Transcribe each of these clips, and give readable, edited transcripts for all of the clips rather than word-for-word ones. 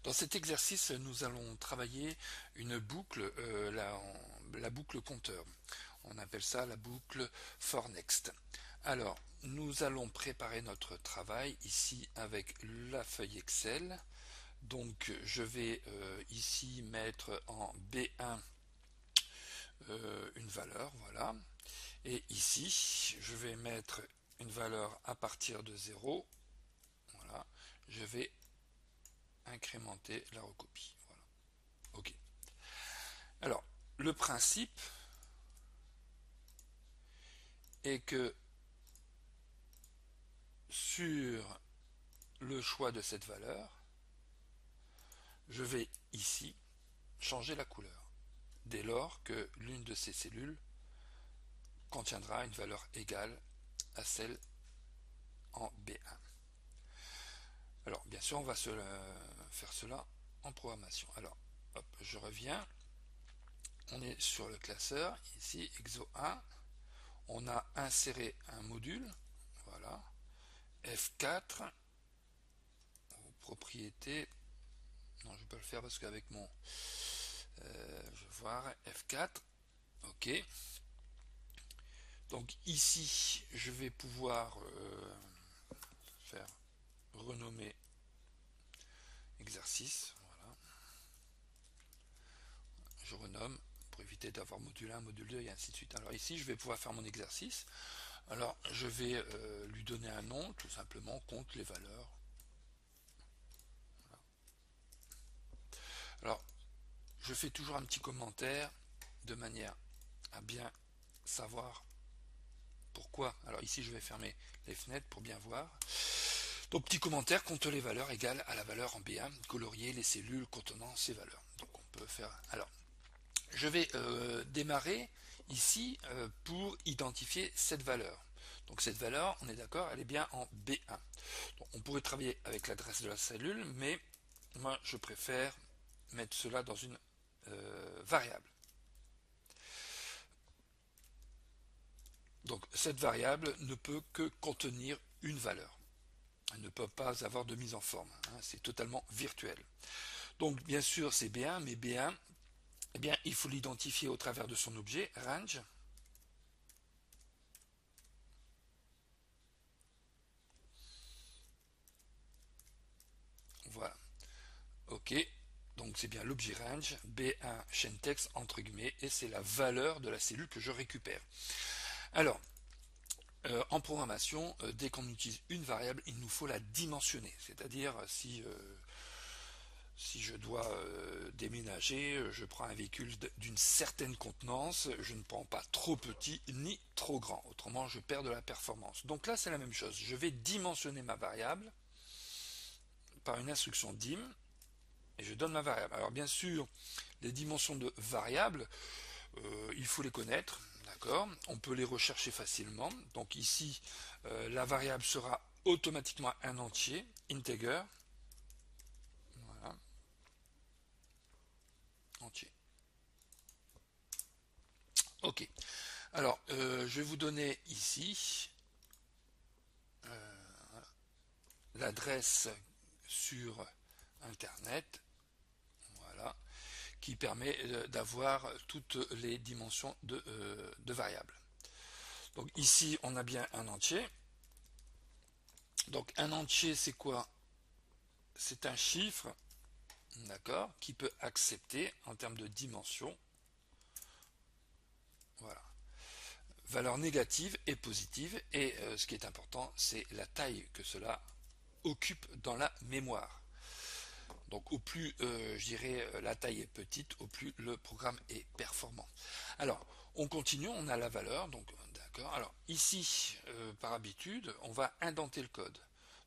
Dans cet exercice, nous allons travailler une boucle, la boucle compteur. On appelle ça la boucle for next. Alors, nous allons préparer notre travail ici avec la feuille Excel. Donc, je vais ici mettre en B1 une valeur, voilà. Et ici, je vais mettre une valeur à partir de 0. Voilà. Je vais incrémenter la recopie. Voilà. OK. Alors, le principe est que sur le choix de cette valeur, je vais ici changer la couleur, dès lors que l'une de ces cellules contiendra une valeur égale à celle en B1. Alors, bien sûr, on va faire cela en programmation. Alors, hop, je reviens. On est sur le classeur, ici, EXO1. On a inséré un module, voilà, F4, propriété, non, je ne vais pas le faire parce qu'avec mon, je vais voir, F4, ok. Donc ici, je vais pouvoir faire renommer exercice, voilà. Je renomme pour éviter d'avoir module 1, module 2 et ainsi de suite. Alors ici, je vais pouvoir faire mon exercice. Alors, je vais lui donner un nom, tout simplement, compte les valeurs. Voilà. Alors, je fais toujours un petit commentaire de manière à bien savoir pourquoi. Alors ici, je vais fermer les fenêtres pour bien voir. Donc, petit commentaire, compte les valeurs égales à la valeur en B1, colorier les cellules contenant ces valeurs. Donc, on peut faire... Alors, je vais démarrer ici pour identifier cette valeur. Donc cette valeur, on est d'accord, elle est bien en B1. Donc, on pourrait travailler avec l'adresse de la cellule, mais moi je préfère mettre cela dans une variable. Donc cette variable ne peut que contenir une valeur. Elle ne peut pas avoir de mise en forme. Hein, c'est totalement virtuel. Donc bien sûr c'est B1, mais B1, eh bien, il faut l'identifier au travers de son objet, range. Voilà. OK. Donc c'est bien l'objet range, B1 chaîne texte entre guillemets, et c'est la valeur de la cellule que je récupère. Alors, en programmation, dès qu'on utilise une variable, il nous faut la dimensionner. C'est-à-dire, si je dois déménager, je prends un véhicule d'une certaine contenance, je ne prends pas trop petit ni trop grand. Autrement, je perds de la performance. Donc là, c'est la même chose. Je vais dimensionner ma variable par une instruction dim, et je donne ma variable. Alors bien sûr, les dimensions de variables, il faut les connaître, d'accord. On peut les rechercher facilement. Donc ici, la variable sera automatiquement un entier, integer, voilà, entier. Ok. Alors, je vais vous donner ici l'adresse sur Internet, voilà, qui permet d'avoir toutes les dimensions de variables. Donc ici, on a bien un entier. Donc un entier, c'est quoi? C'est un chiffre, d'accord, qui peut accepter en termes de dimension, voilà, valeur négative et positive. Et ce qui est important, c'est la taille que cela occupe dans la mémoire. Donc au plus, je dirais, la taille est petite, au plus le programme est performant. Alors, on continue, on a la valeur, donc d'accord. Alors ici, par habitude, on va indenter le code.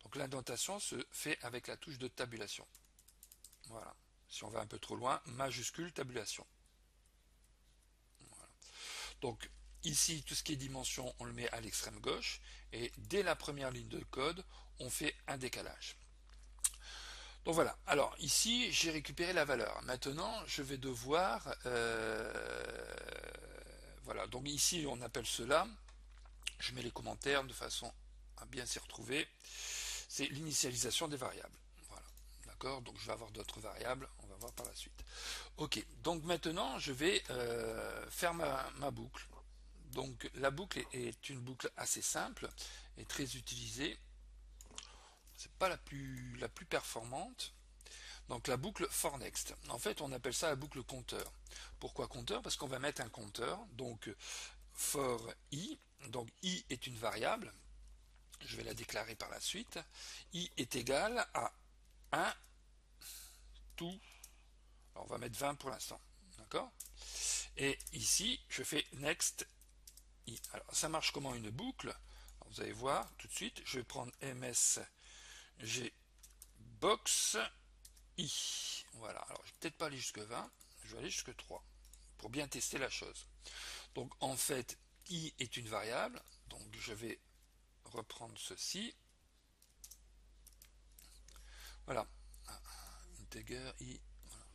Donc l'indentation se fait avec la touche de tabulation. Voilà. Si on va un peu trop loin, majuscule tabulation. Voilà. Donc ici, tout ce qui est dimension, on le met à l'extrême gauche, et dès la première ligne de code, on fait un décalage. Donc voilà, alors ici j'ai récupéré la valeur. Maintenant je vais devoir, voilà, donc ici on appelle cela, je mets les commentaires de façon à bien s'y retrouver, c'est l'initialisation des variables. Voilà, d'accord, donc je vais avoir d'autres variables, on va voir par la suite. Ok, donc maintenant je vais faire ma boucle. Donc la boucle est une boucle assez simple et très utilisée. C'est pas la plus performante. Donc la boucle for next. En fait, on appelle ça la boucle compteur. Pourquoi compteur? Parce qu'on va mettre un compteur. Donc for i. Donc i est une variable. Je vais la déclarer par la suite. I est égal à 1 tout. Alors, on va mettre 20 pour l'instant. D'accord? Et ici, je fais next i. Alors, ça marche comment une boucle? Alors, vous allez voir tout de suite. Je vais prendre msg box i. Voilà. Alors, je vais peut-être pas aller jusque 20. Je vais aller jusque 3 pour bien tester la chose. Donc, en fait, i est une variable. Donc, je vais reprendre ceci. Voilà. Integer i. Voilà.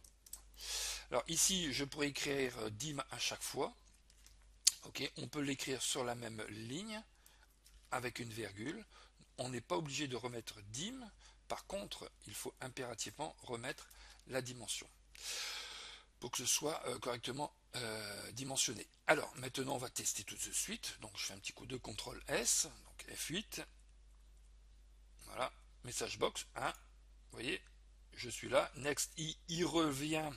Alors, ici, je pourrais écrire dim à chaque fois. Ok, on peut l'écrire sur la même ligne avec une virgule. On n'est pas obligé de remettre dim. Par contre, il faut impérativement remettre la dimension pour que ce soit correctement dimensionné. Alors, maintenant, on va tester tout de suite. Donc, je fais un petit coup de CTRL S, donc F8. Voilà, message box 1. Vous voyez, je suis là. Next i, il revient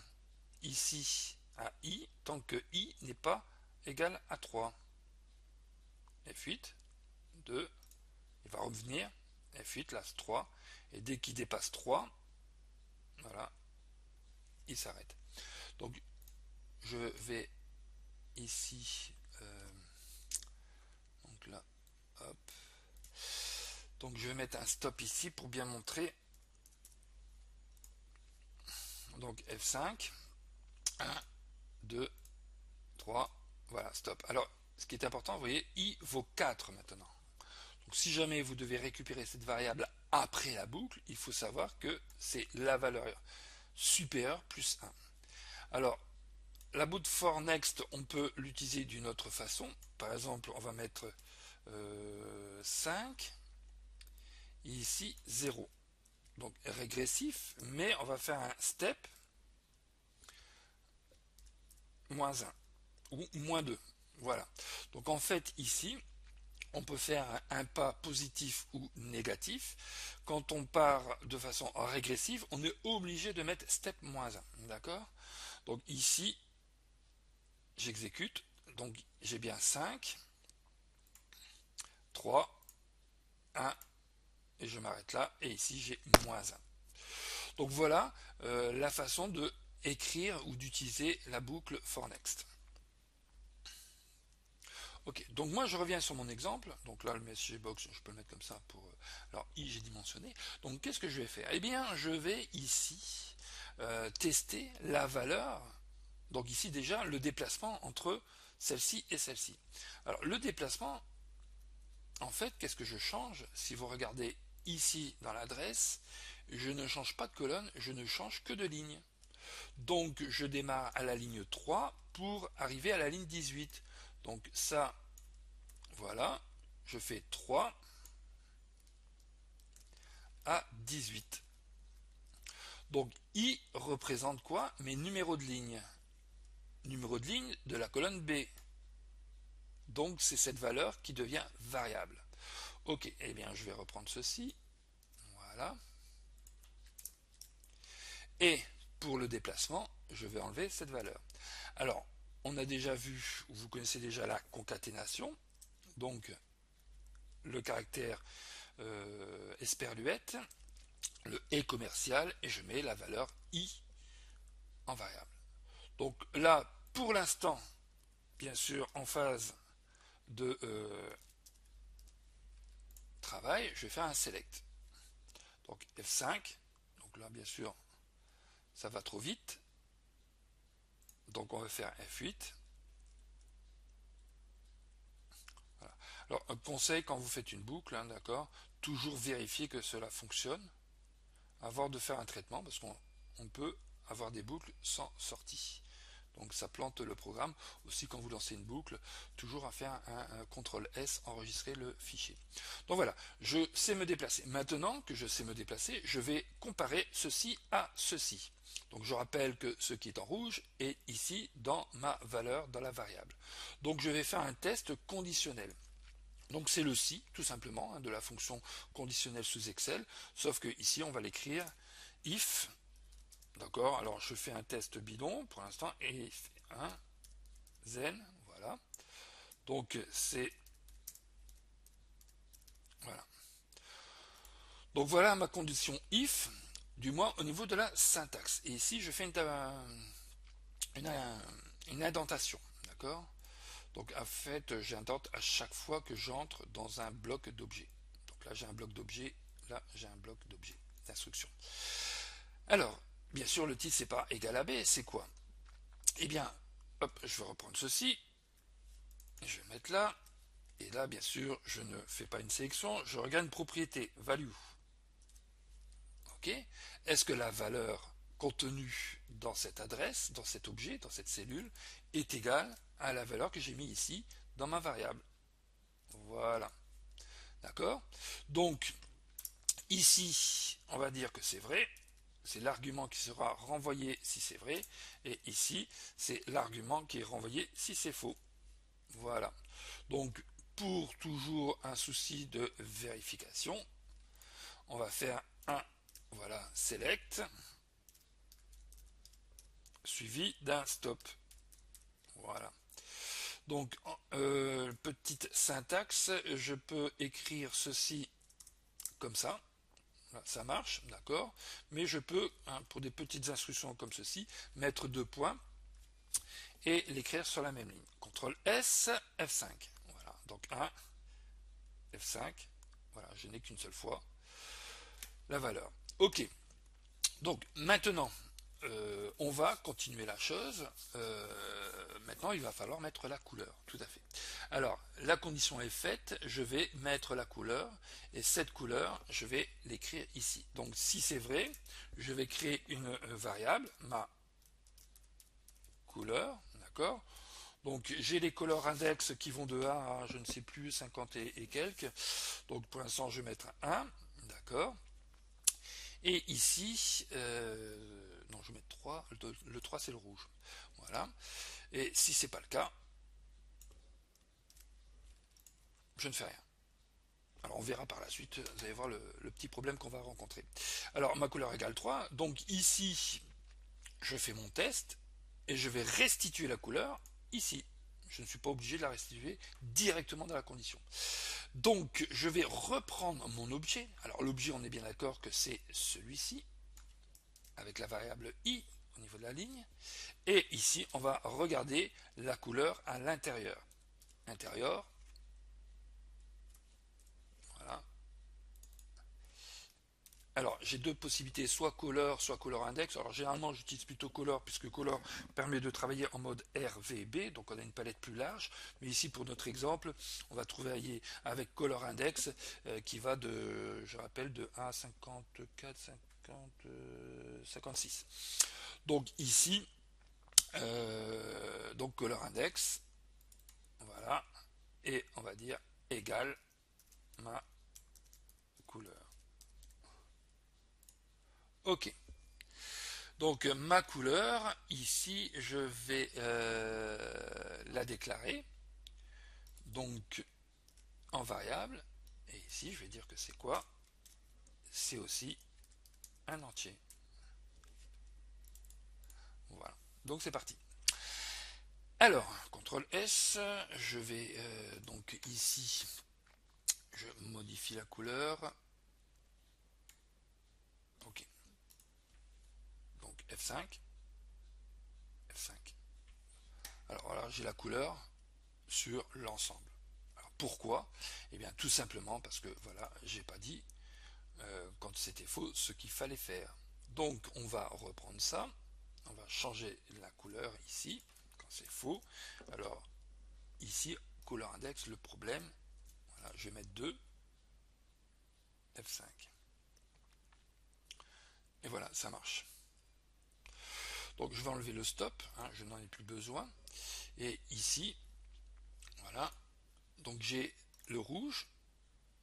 ici à i tant que i n'est pas égal à 3. F8, 2, il va revenir. F8, là, 3. Et dès qu'il dépasse 3, voilà, il s'arrête. Donc, je vais ici, donc là, hop. Donc, je vais mettre un stop ici pour bien montrer. Donc, F5, 1, 2, 3, voilà, stop. Alors, ce qui est important, vous voyez, i vaut 4 maintenant. Donc, si jamais vous devez récupérer cette variable après la boucle, il faut savoir que c'est la valeur supérieure plus 1. Alors, la boucle for next, on peut l'utiliser d'une autre façon. Par exemple, on va mettre 5, et ici 0. Donc régressif, mais on va faire un step moins 1 ou moins 2. Voilà. Donc en fait, ici, on peut faire un pas positif ou négatif. Quand on part de façon régressive, on est obligé de mettre step moins 1. D'accord? Donc ici, j'exécute. Donc j'ai bien 5, 3, 1, et je m'arrête là. Et ici, j'ai moins 1. Donc voilà la façon de écrire ou d'utiliser la boucle for next. Ok, donc moi je reviens sur mon exemple. Donc là, le message box, je peux le mettre comme ça pour. Alors, i, j'ai dimensionné. Donc, qu'est-ce que je vais faire? Eh bien, je vais ici tester la valeur. Donc, ici, déjà, le déplacement entre celle-ci et celle-ci. Alors, le déplacement, en fait, qu'est-ce que je change? Si vous regardez ici dans l'adresse, je ne change pas de colonne, je ne change que de ligne. Donc, je démarre à la ligne 3 pour arriver à la ligne 18. Donc ça, voilà, je fais 3 à 18. Donc I représente quoi? Mes numéros de ligne. Numéro de ligne de la colonne B. Donc c'est cette valeur qui devient variable. Ok, eh bien je vais reprendre ceci. Voilà. Et pour le déplacement, je vais enlever cette valeur. Alors, on a déjà vu, vous connaissez déjà la concaténation. Donc le caractère esperluette, le et commercial, et je mets la valeur i en variable. Donc là, pour l'instant, bien sûr, en phase de travail, je vais faire un select. Donc F5, donc là, bien sûr, ça va trop vite. Donc on va faire F8. Voilà. Alors, un conseil quand vous faites une boucle, hein, d'accord, toujours vérifier que cela fonctionne avant de faire un traitement, parce qu'on peut avoir des boucles sans sortie. Donc ça plante le programme. Aussi quand vous lancez une boucle, toujours à faire un CTRL S, enregistrer le fichier. Donc voilà, je sais me déplacer. Maintenant que je sais me déplacer, je vais comparer ceci à ceci. Donc je rappelle que ce qui est en rouge est ici dans ma valeur, dans la variable. Donc je vais faire un test conditionnel. Donc c'est le si, tout simplement, hein, de la fonction conditionnelle sous Excel, sauf que ici on va l'écrire if, d'accord, alors je fais un test bidon pour l'instant, if 1, then, voilà, donc c'est, voilà, donc voilà ma condition if, du moins au niveau de la syntaxe, et ici je fais une indentation, d'accord. Donc en fait, j'indente à chaque fois que j'entre dans un bloc d'objet. Donc là, j'ai un bloc d'objet, là, j'ai un bloc d'objet d'instruction. Alors, bien sûr, le titre, c'est pas égal à B, c'est quoi? Eh bien, hop, je vais reprendre ceci, je vais mettre là, et là, bien sûr, je ne fais pas une sélection, je regarde une propriété, value. Ok? Est-ce que la valeur contenue dans cette adresse, dans cet objet, dans cette cellule, est égale à la valeur que j'ai mis ici dans ma variable? Voilà. D'accord? Donc, ici, on va dire que c'est vrai. C'est l'argument qui sera renvoyé si c'est vrai. Et ici, c'est l'argument qui est renvoyé si c'est faux. Voilà. Donc, pour toujours un souci de vérification, on va faire un, voilà, select, suivi d'un stop. Voilà. Donc, petite syntaxe, je peux écrire ceci comme ça. Ça marche, d'accord, mais je peux, hein, pour des petites instructions comme ceci, mettre deux points et l'écrire sur la même ligne. CTRL S, F5. Voilà, donc 1, F5. Voilà, je n'ai qu'une seule fois la valeur. Ok, donc maintenant, on va continuer la chose. Maintenant, il va falloir mettre la couleur, tout à fait. Alors, la condition est faite, je vais mettre la couleur, et cette couleur, je vais l'écrire ici. Donc, si c'est vrai, je vais créer une variable, ma couleur, d'accord. Donc, j'ai les color index qui vont de 1 à, je ne sais plus, 50 et quelques. Donc, pour l'instant, je vais mettre 1, d'accord. Et ici, non, je vais mettre 3, le 3 c'est le rouge. Voilà. Et si c'est pas le cas, je ne fais rien. Alors on verra par la suite, vous allez voir le petit problème qu'on va rencontrer. Alors ma couleur égale 3, donc ici, je fais mon test, et je vais restituer la couleur ici. Je ne suis pas obligé de la restituer directement dans la condition. Donc je vais reprendre mon objet. Alors l'objet, on est bien d'accord que c'est celui-ci, avec la variable i au niveau de la ligne. Et ici, on va regarder la couleur à l'intérieur. Intérieur. Voilà. Alors, j'ai deux possibilités, soit color, soit color index. Alors, généralement, j'utilise plutôt color, puisque color permet de travailler en mode RVB, donc on a une palette plus large. Mais ici, pour notre exemple, on va travailler avec color index, qui va de, je rappelle, de 1 à 54, 50, 56. Donc ici, donc color index, voilà, et on va dire égal ma couleur. Ok. Donc ma couleur, ici, je vais la déclarer. Donc en variable. Et ici, je vais dire que c'est quoi? C'est aussi un entier. Voilà. Donc c'est parti. Alors, CTRL S, je vais donc ici, je modifie la couleur. Ok. Donc F5. F5. Alors voilà, j'ai la couleur sur l'ensemble. Alors pourquoi? Eh bien tout simplement parce que voilà, j'ai pas dit quand c'était faux ce qu'il fallait faire. Donc on va reprendre ça, on va changer la couleur ici quand c'est faux. Alors ici couleur index, le problème, voilà, je vais mettre 2 F5. Et voilà, ça marche. Donc je vais enlever le stop, hein, je n'en ai plus besoin. Et ici, voilà, donc j'ai le rouge,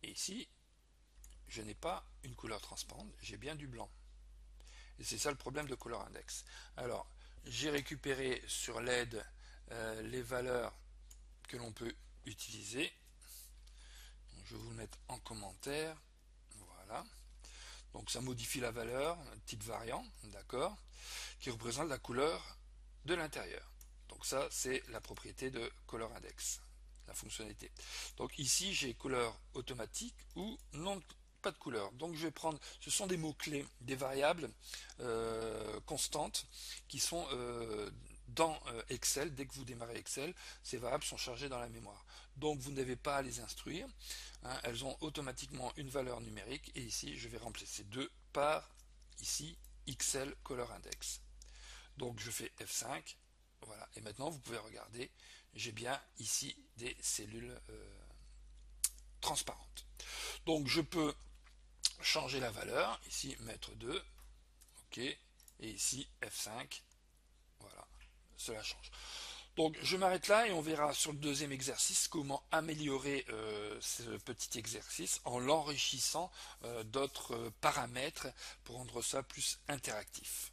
et ici, je n'ai pas une couleur transparente, j'ai bien du blanc. Et c'est ça le problème de Color Index. Alors, j'ai récupéré sur l'aide les valeurs que l'on peut utiliser. Donc, je vais vous le mettre en commentaire. Voilà. Donc ça modifie la valeur, un petit variant, d'accord, qui représente la couleur de l'intérieur. Donc ça, c'est la propriété de Color Index, la fonctionnalité. Donc ici, j'ai couleur automatique ou non, pas de couleur. Donc je vais prendre, ce sont des mots-clés, des variables constantes qui sont dans Excel. Dès que vous démarrez Excel, ces variables sont chargées dans la mémoire. Donc vous n'avez pas à les instruire, hein, elles ont automatiquement une valeur numérique, et ici je vais remplacer 2 par ici XL Color Index. Donc je fais F5, voilà, et maintenant vous pouvez regarder, j'ai bien ici des cellules transparentes. Donc je peux changer la valeur, ici mettre 2, ok, et ici F5, voilà, cela change. Donc je m'arrête là et on verra sur le deuxième exercice comment améliorer ce petit exercice en l'enrichissant d'autres paramètres pour rendre ça plus interactif.